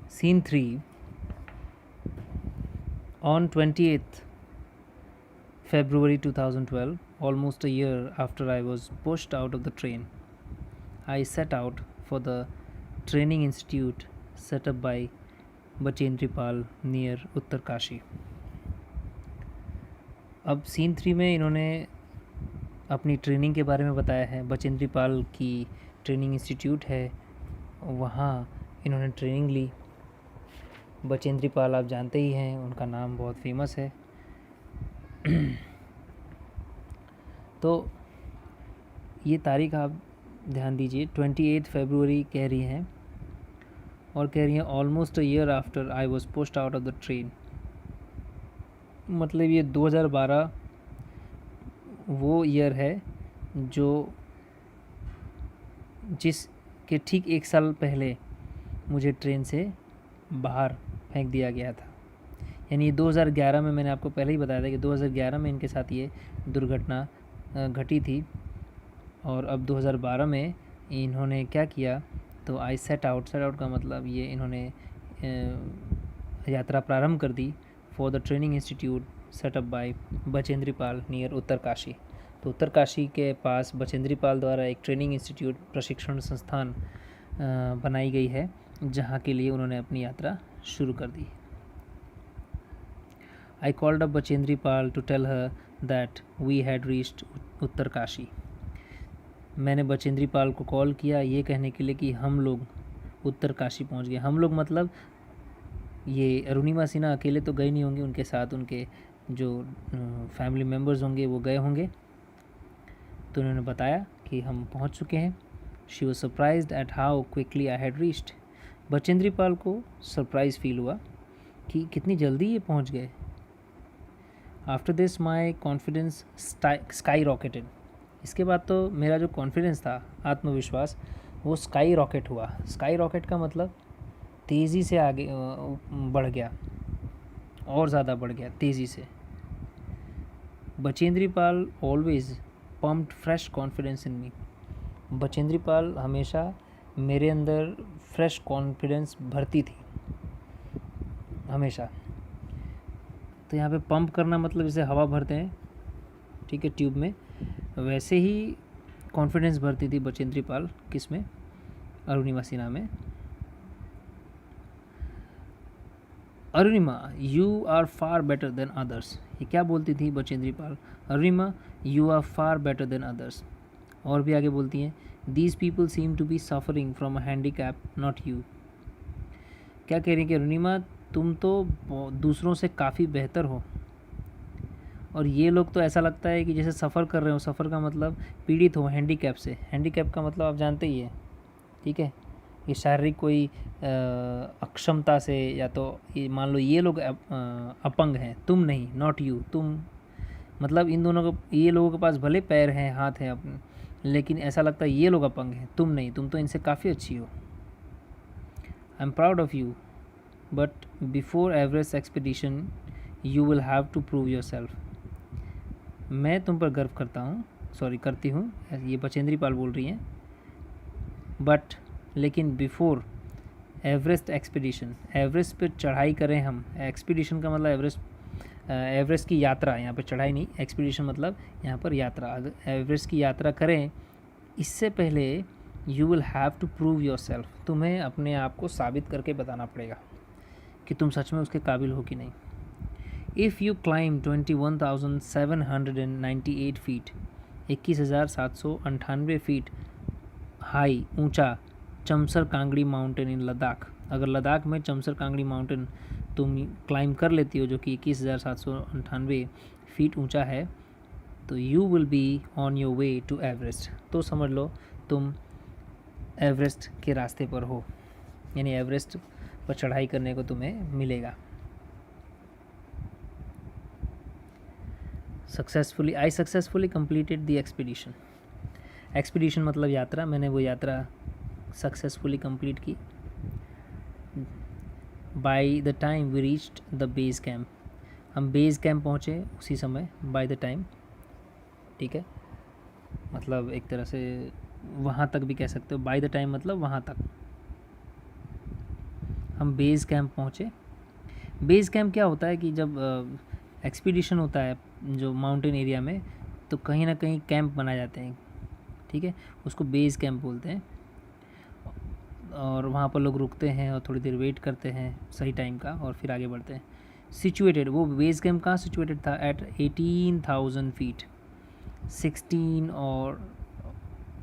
Scene 3. On 28th February 2012, almost a year after I was pushed out of the train, I set out for the training institute set up by Bachendri Pal near Uttarkashi. अब scene 3 में इन्होंने अपनी training के बारे में बताया है. बचेंद्री पाल की ट्रेनिंग इंस्टीट्यूट है, वहाँ इन्होंने ट्रेनिंग ली. बचेंद्री पाल आप जानते ही हैं, उनका नाम बहुत फेमस है. तो ये तारीख आप ध्यान दीजिए, 28 फरवरी कह रही हैं और कह रही हैं almost a year after I was pushed out of the train. मतलब ये 2012 वो ईयर है जो जिसके ठीक एक साल पहले मुझे ट्रेन से बाहर फेंक दिया गया था. यानी 2011 में, मैंने आपको पहले ही बताया था कि 2011 में इनके साथ ये दुर्घटना घटी थी. और अब 2012 में इन्होंने क्या किया, तो आई सेट आउट का मतलब ये इन्होंने यात्रा प्रारंभ कर दी for the training institute set up by Bachendri Pal near Uttarkashi. तो उत्तरकाशी के पास बचेंद्री पाल द्वारा एक ट्रेनिंग इंस्टीट्यूट, प्रशिक्षण संस्थान बनाई गई है, जहाँ के लिए उन्होंने अपनी यात्रा शुरू कर दी. I called up Bachendri Pal to tell her that we had reached Uttarkashi. मैंने बचेंद्री पाल को कॉल किया ये कहने के लिए कि हम लोग उत्तरकाशी पहुंच गए. हम लोग मतलब ये अरुणिमा सिन्हा अकेले तो गए नहीं होंगे, उनके साथ उनके जो फैमिली मेम्बर्स होंगे वो गए होंगे. तो उन्होंने बताया कि हम पहुंच चुके हैं. She was surprised at how quickly I had reached. Bachendri Pal को सरप्राइज़ फील हुआ कि कितनी जल्दी ये पहुंच गए. After this my confidence sky rocketed. इसके बाद तो मेरा जो कॉन्फिडेंस था, आत्मविश्वास, वो स्काई रॉकेट हुआ. स्काई रॉकेट का मतलब तेज़ी से आगे बढ़ गया, और ज़्यादा बढ़ गया तेज़ी से. Bachendri Pal always pumped fresh confidence in me. Bachendri Pal हमेशा मेरे अंदर फ्रेश कॉन्फिडेंस भरती थी, हमेशा. तो यहाँ पे पंप करना मतलब जैसे हवा भरते हैं, ठीक है, ट्यूब में, वैसे ही कॉन्फिडेंस भरती थी बचेंद्री पाल. किस में? अरुणिमा सिन्हा में. Arunima, you are far better than others. ये क्या बोलती थी Bachendri Pal? Arunima, you are far better than others. और भी आगे बोलती हैं, these people seem to be suffering from a handicap, not you. क्या कह रही हैं कि अरुणिमा, तुम तो दूसरों से काफ़ी बेहतर हो, और ये लोग तो ऐसा लगता है कि जैसे सफ़र कर रहे हो. सफ़र का मतलब पीड़ित हो हैंडीकैप से. हैंडीकैप का मतलब आप जानते ही है, ठीक है. ये शारीरिक कोई अक्षमता से, या तो ये मान लो ये लोग अपंग हैं, तुम नहीं, नॉट यू, तुम. मतलब इन दोनों को, ये लोगों के पास भले पैर हैं, हाथ हैं अपने, लेकिन ऐसा लगता है ये लोग अपंग हैं, तुम नहीं, तुम तो इनसे काफ़ी अच्छी हो. I am proud of you, but before Everest expedition you will have to prove yourself. मैं तुम पर गर्व करती हूँ, ये बचेंद्री पाल बोल रही हैं. बट लेकिन बिफोर एवरेस्ट एक्सपीडिशन, एवरेस्ट पर चढ़ाई करें हम. एक्सपीडिशन का मतलब एवरेस्ट की यात्रा, यहाँ पर चढ़ाई नहीं, एक्सपीडिशन मतलब यहाँ पर यात्रा. अगर एवरेस्ट की यात्रा करें, इससे पहले you will have to prove yourself. तुम्हें अपने आप को साबित करके बताना पड़ेगा कि तुम सच में उसके काबिल हो कि नहीं. If you climb 21,798 feet, 21,798 feet high, ऊंचा, चमसर कांगड़ी माउंटेन इन लद्दाख. अगर लद्दाख में चमसर कांगड़ी माउंटेन तुम क्लाइम कर लेती हो, जो कि 21,798 फीट ऊंचा है, तो you will be on your way to Everest. तो समझ लो तुम एवरेस्ट के रास्ते पर हो, यानी एवरेस्ट पर चढ़ाई करने को तुम्हें मिलेगा. I successfully completed the expedition. Expedition मतलब यात्रा. मैंने वो यात्रा सक्सेसफुली कंप्लीट की. By the time we reached the base camp. हम बेस कैंप पहुँचे उसी समय, बाय द टाइम, ठीक है. मतलब एक तरह से वहाँ तक भी कह सकते हो. बाय द टाइम मतलब वहाँ तक. हम बेस कैंप पहुँचे। बेस कैंप क्या होता है कि जब एक्सपीडिशन होता है जो माउंटेन एरिया में, तो कहीं ना कहीं कैंप बनाए जाते हैं, ठीक है, उसको बेस कैंप बोलते हैं। और वहाँ पर लोग रुकते हैं और थोड़ी देर वेट करते हैं सही टाइम का, और फिर आगे बढ़ते हैं। सिचुएटेड, वो बेस कैंप कहाँ सिचुएटेड था? एट 18,000 फीट, 16 और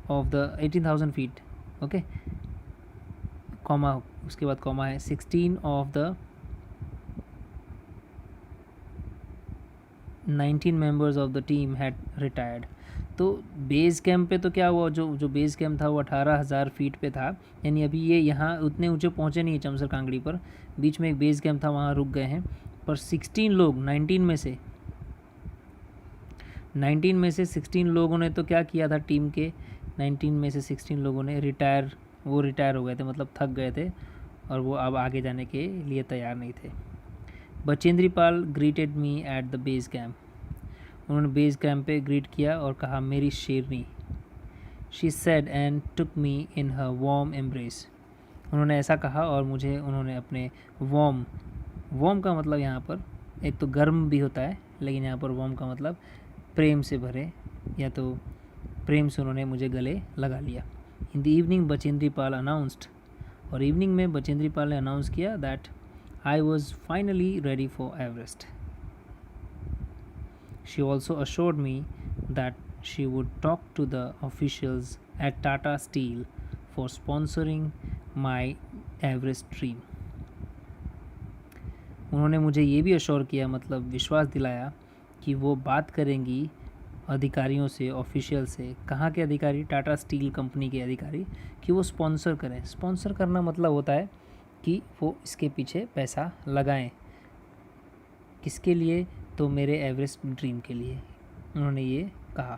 of the 18,000 feet, okay, comma, उसके बाद कॉमा है, 16 of the 19 members of the team had retired. तो बेस कैंप पे तो क्या हुआ, जो बेस कैंप था वो 18,000 फीट पे था, यानी अभी ये यहाँ उतने ऊंचे पहुँचे नहीं चमसर कांगड़ी पर, बीच में एक बेस कैंप था, वहाँ रुक गए हैं। पर 16 लोग 19 में से 16 लोगों ने तो क्या किया था, टीम के 19 में से 16 लोगों ने रिटायर हो गए थे, मतलब थक गए थे, और वो अब आगे जाने के लिए तैयार नहीं थे। Bachendri Pal greeted me at the base camp, उन्होंने बेस कैंप पे ग्रीट किया और कहा, मेरी शेरनी। She said and took me in her warm embrace, उन्होंने ऐसा कहा और मुझे उन्होंने अपने वार्म का मतलब यहाँ पर एक तो गर्म भी होता है, लेकिन यहाँ पर वार्म का मतलब प्रेम से भरे, या तो प्रेम से उन्होंने मुझे गले लगा लिया। In the evening Bachendri Pal announced, और इवनिंग में बचेंद्री पाल ने अनाउंस किया that I was finally ready for Everest. She also assured me that she would talk to the officials at Tata Steel for sponsoring my Everest dream. उन्होंने मुझे ये भी assure किया, मतलब विश्वास दिलाया, कि वो बात करेंगी अधिकारियों से, ऑफिशियल से। कहाँ के अधिकारी? टाटा स्टील कंपनी के अधिकारी, कि वो स्पॉन्सर करें। स्पॉन्सर करना मतलब होता है कि वो इसके पीछे पैसा लगाएं। किसके लिए? तो मेरे एवरेस्ट ड्रीम के लिए उन्होंने ये कहा।